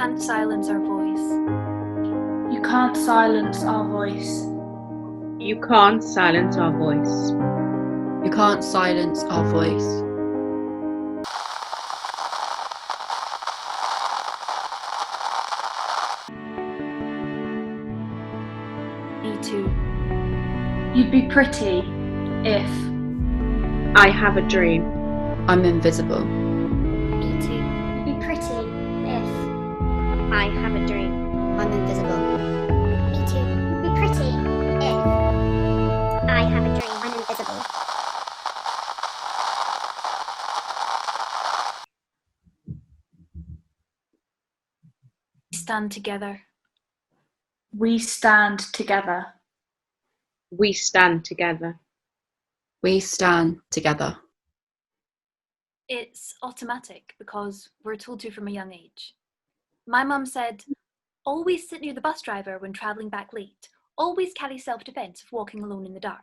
can't silence our voice. You can't silence our voice. You can't silence our voice. You can't silence our voice. Me too. You'd be pretty if I have a dream. I'm invisible. Me too. You'd be pretty if I have a dream. I'm invisible. Me too. You'd be pretty if I have a dream. I'm invisible. We stand together. we stand together. We stand together. We stand together. It's automatic because we're told to from a young age. My mum said, always sit near the bus driver when travelling back late. Always carry self-defence if walking alone in the dark.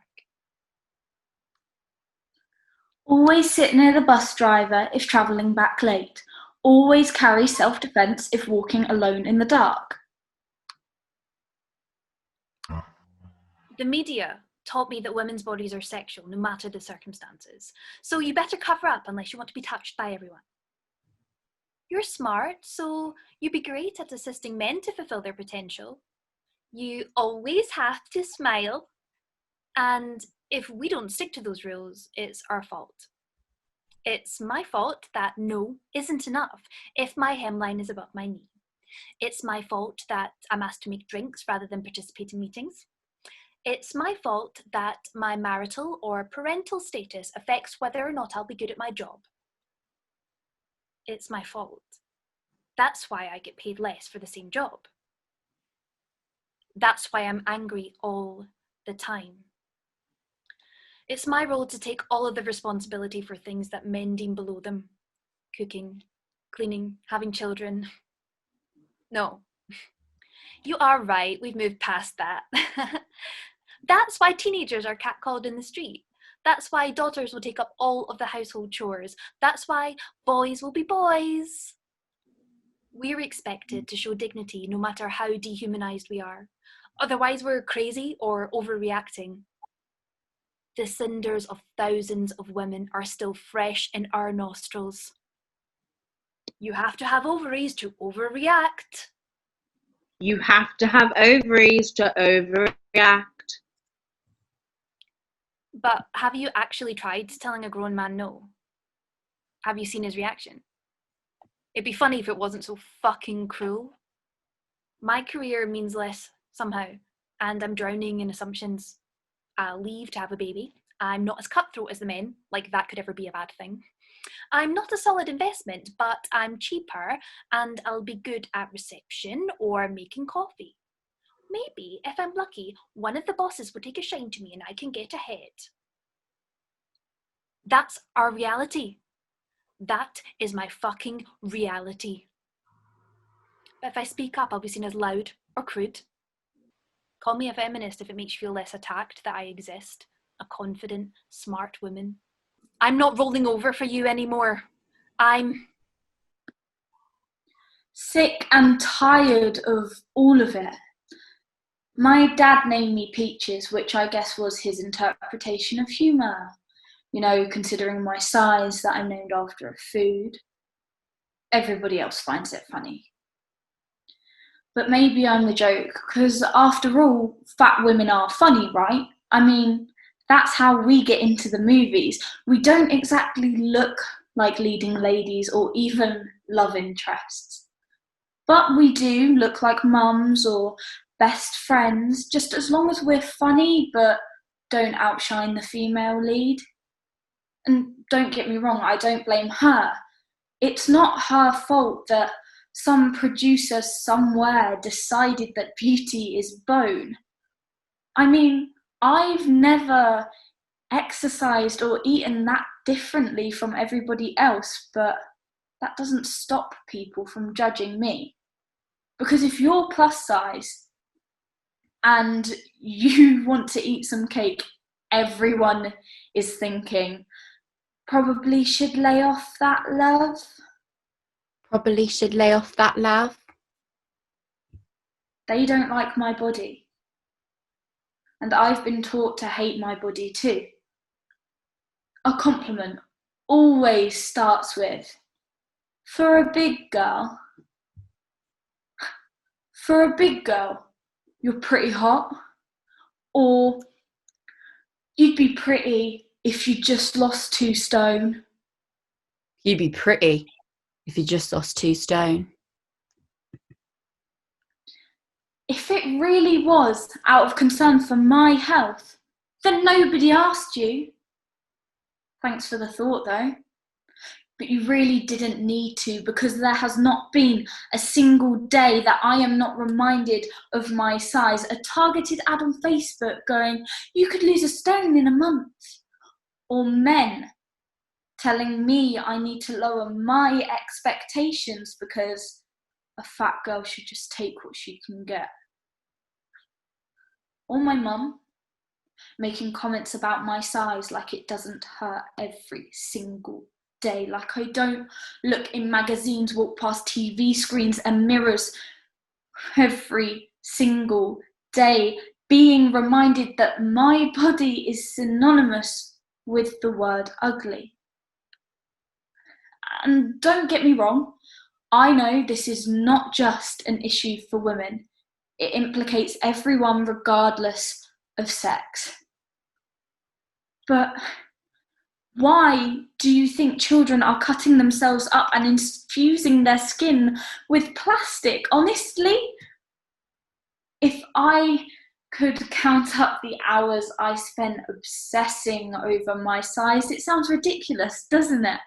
Always sit near the bus driver if travelling back late. Always carry self-defence if walking alone in the dark. The media taught me that women's bodies are sexual no matter the circumstances. So you better cover up unless you want to be touched by everyone. You're smart, so you'd be great at assisting men to fulfill their potential. You always have to smile. And if we don't stick to those rules, it's our fault. It's my fault that no isn't enough if my hemline is above my knee. It's my fault that I'm asked to make drinks rather than participate in meetings. It's my fault that my marital or parental status affects whether or not I'll be good at my job. It's my fault. That's why I get paid less for the same job. That's why I'm angry all the time. It's my role to take all of the responsibility for things that men deem below them. Cooking, cleaning, having children. No. You are right, we've moved past that. That's why teenagers are catcalled in the street. That's why daughters will take up all of the household chores. That's why boys will be boys. We're expected to show dignity no matter how dehumanized we are. Otherwise, we're crazy or overreacting. The cinders of thousands of women are still fresh in our nostrils. You have to have ovaries to overreact. You have to have ovaries to overreact. But have you actually tried telling a grown man no? Have you seen his reaction? It'd be funny if it wasn't so fucking cruel. My career means less somehow, and I'm drowning in assumptions. I'll leave to have a baby. I'm not as cutthroat as the men, like that could ever be a bad thing. I'm not a solid investment, but I'm cheaper and I'll be good at reception or making coffee. Maybe, if I'm lucky, one of the bosses will take a shine to me and I can get ahead. That's our reality. That is my fucking reality. But if I speak up, I'll be seen as loud or crude. Call me a feminist if it makes you feel less attacked that I exist. A confident, smart woman. I'm not rolling over for you anymore. I'm Sick and tired of all of it. My dad named me Peaches, which I guess was his interpretation of humour. You know, considering my size, that I'm named after a food. Everybody else finds it funny. But maybe I'm the joke, because after all, fat women are funny, right? I mean, that's how we get into the movies. We don't exactly look like leading ladies or even love interests. But we do look like mums or best friends, just as long as we're funny but don't outshine the female lead. And don't get me wrong, I don't blame her. It's not her fault that some producer somewhere decided that beauty is bone. I mean, I've never exercised or eaten that differently from everybody else, but that doesn't stop people from judging me. Because if you're plus size and you want to eat some cake, everyone is thinking, probably should lay off that, love. Probably should lay off that, love. They don't like my body. And I've been taught to hate my body too. A compliment always starts with, for a big girl, you're pretty hot. Or, you'd be pretty if you just lost 2 stone. You'd be pretty if you just lost 2 stone. If it really was out of concern for my health, then nobody asked you. Thanks for the thought though. But you really didn't need to, because there has not been a single day that I am not reminded of my size. A targeted ad on Facebook going, you could lose a stone in a month. Or men telling me I need to lower my expectations because a fat girl should just take what she can get. Or my mum making comments about my size like it doesn't hurt every single day, like I don't look in magazines, walk past TV screens and mirrors every single day, being reminded that my body is synonymous with the word ugly. And don't get me wrong, I know this is not just an issue for women. It implicates everyone regardless of sex. But why do you think children are cutting themselves up and infusing their skin with plastic? Honestly, if I could count up the hours I spent obsessing over my size, it sounds ridiculous, doesn't it?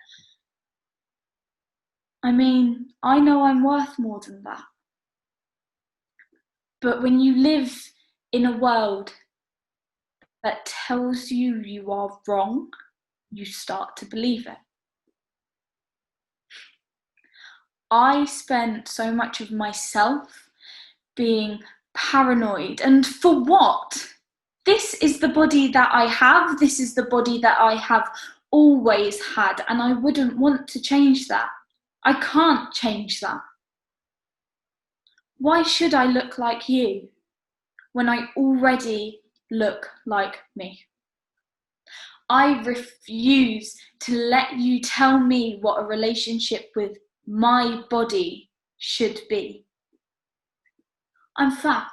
I mean, I know I'm worth more than that. But when you live in a world that tells you you are wrong, you start to believe it. I spent so much of myself being paranoid, and for what? This is the body that I have, this is the body that I have always had, and I wouldn't want to change that. I can't change that. Why should I look like you when I already look like me? I refuse to let you tell me what a relationship with my body should be. I'm fat.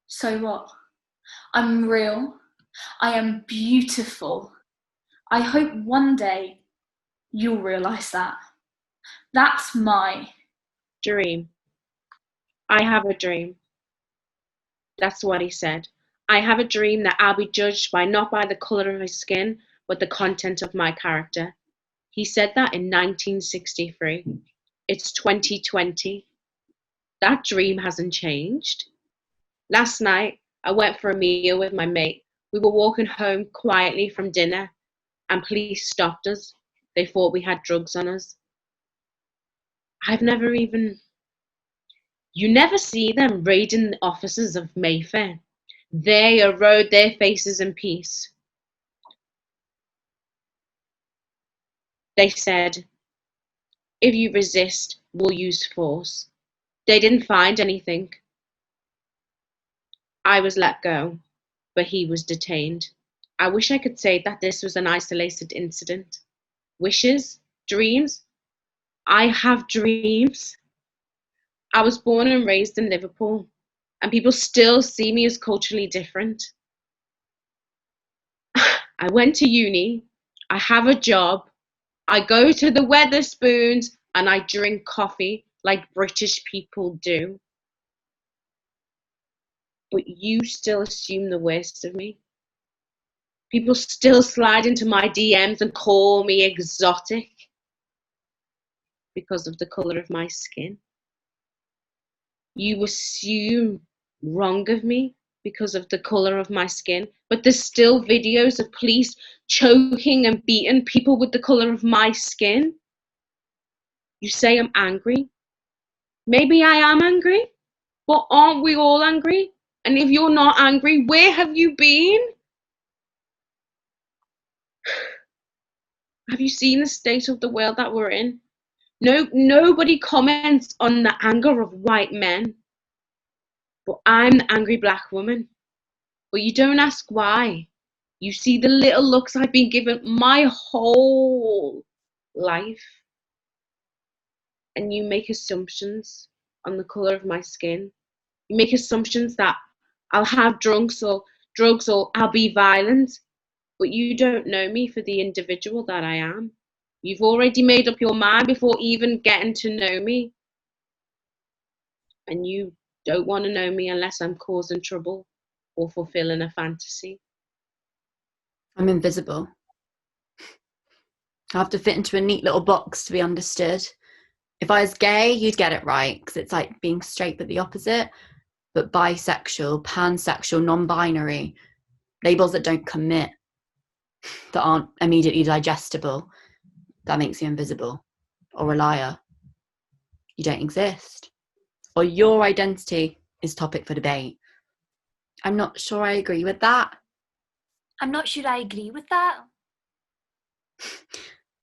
So what? I'm real. I am beautiful. I hope one day you'll realise that. That's my Dream. I have a dream. That's what he said. I have a dream that I'll be judged not by the colour of my skin, but the content of my character. He said that in 1963. It's 2020. That dream hasn't changed. Last night, I went for a meal with my mate. We were walking home quietly from dinner, and police stopped us. They thought we had drugs on us. You never see them raiding the offices of Mayfair. They erode their faces in peace. They said, if you resist, we'll use force. They didn't find anything. I was let go, but he was detained. I wish I could say that this was an isolated incident. Wishes? Dreams? I have dreams. I was born and raised in Liverpool, and people still see me as culturally different. I went to uni, I have a job, I go to the Wetherspoons, and I drink coffee like British people do. But you still assume the worst of me. People still slide into my DMs and call me exotic because of the colour of my skin. You assume wrong of me because of the colour of my skin, but there's still videos of police choking and beating people with the colour of my skin. You say I'm angry. Maybe I am angry, but aren't we all angry? And if you're not angry, where have you been? Have you seen the state of the world that we're in? Nobody comments on the anger of white men. But I'm the angry black woman. But you don't ask why. You see the little looks I've been given my whole life. And you make assumptions on the colour of my skin. You make assumptions that I'll have drugs or I'll be violent. But you don't know me for the individual that I am. You've already made up your mind before even getting to know me. And you don't want to know me unless I'm causing trouble or fulfilling a fantasy. I'm invisible. I have to fit into a neat little box to be understood. If I was gay, you'd get it right, because it's like being straight but the opposite. But bisexual, pansexual, non-binary, labels that don't commit, that aren't immediately digestible, that makes you invisible. Or a liar. You don't exist. Or your identity is topic for debate. I'm not sure I agree with that. I'm not sure I agree with that.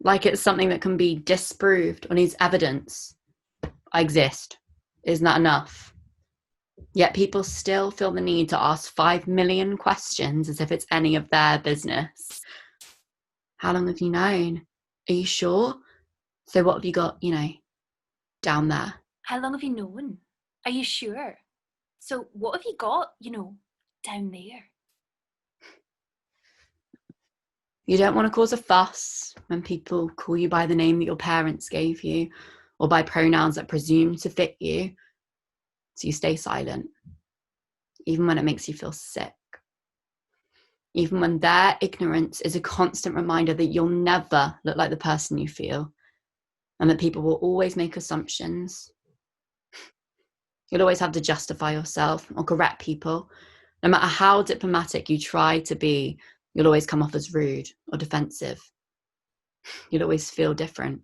Like it's something that can be disproved or needs evidence. I exist. Isn't that enough? Yet people still feel the need to ask 5 million questions as if it's any of their business. How long have you known? Are you sure? So what have you got, down there? How long have you known? Are you sure? So what have you got, down there? You don't want to cause a fuss when people call you by the name that your parents gave you or by pronouns that presume to fit you. So you stay silent, even when it makes you feel sick. Even when their ignorance is a constant reminder that you'll never look like the person you feel and that people will always make assumptions. You'll always have to justify yourself or correct people. No matter how diplomatic you try to be, you'll always come off as rude or defensive. You'll always feel different.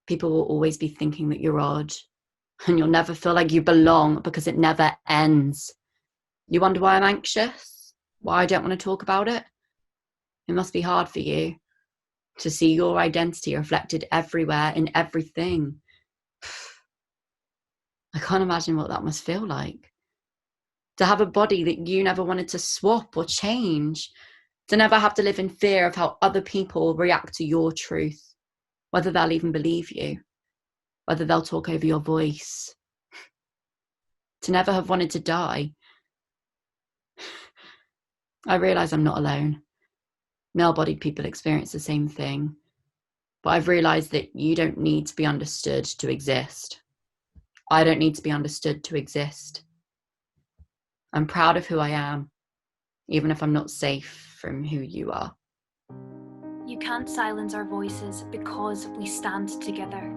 People will always be thinking that you're odd, and you'll never feel like you belong because it never ends. You wonder why I'm anxious? Why I don't want to talk about it? It must be hard for you to see your identity reflected everywhere in everything. I can't imagine what that must feel like. To have a body that you never wanted to swap or change. To never have to live in fear of how other people react to your truth. Whether they'll even believe you. Whether they'll talk over your voice. To never have wanted to die. I realise I'm not alone. Male-bodied people experience the same thing. But I've realised that you don't need to be understood to exist. I don't need to be understood to exist. I'm proud of who I am, even if I'm not safe from who you are. You can't silence our voices because we stand together.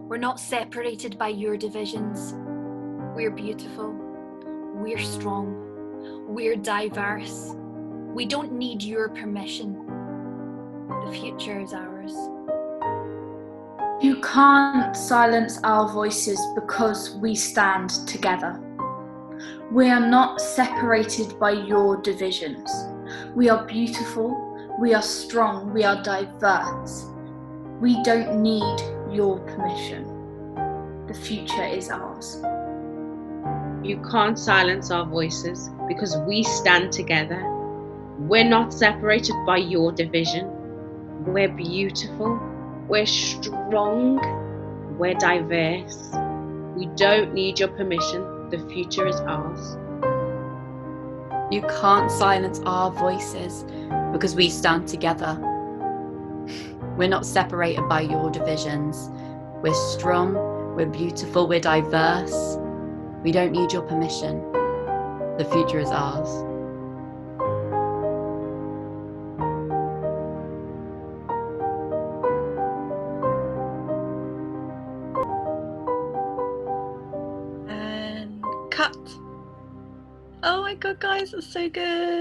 We're not separated by your divisions. We're beautiful. We're strong. We're diverse. We don't need your permission. The future is ours. You can't silence our voices because we stand together. We are not separated by your divisions. We are beautiful, we are strong, we are diverse. We don't need your permission. The future is ours. You can't silence our voices because we stand together. We're not separated by your division. We're beautiful. We're strong. We're diverse. We don't need your permission. The future is ours. You can't silence our voices because we stand together. We're not separated by your divisions. We're strong, we're beautiful, we're diverse. We don't need your permission. The future is ours. And cut. Oh my god, guys, that's so good.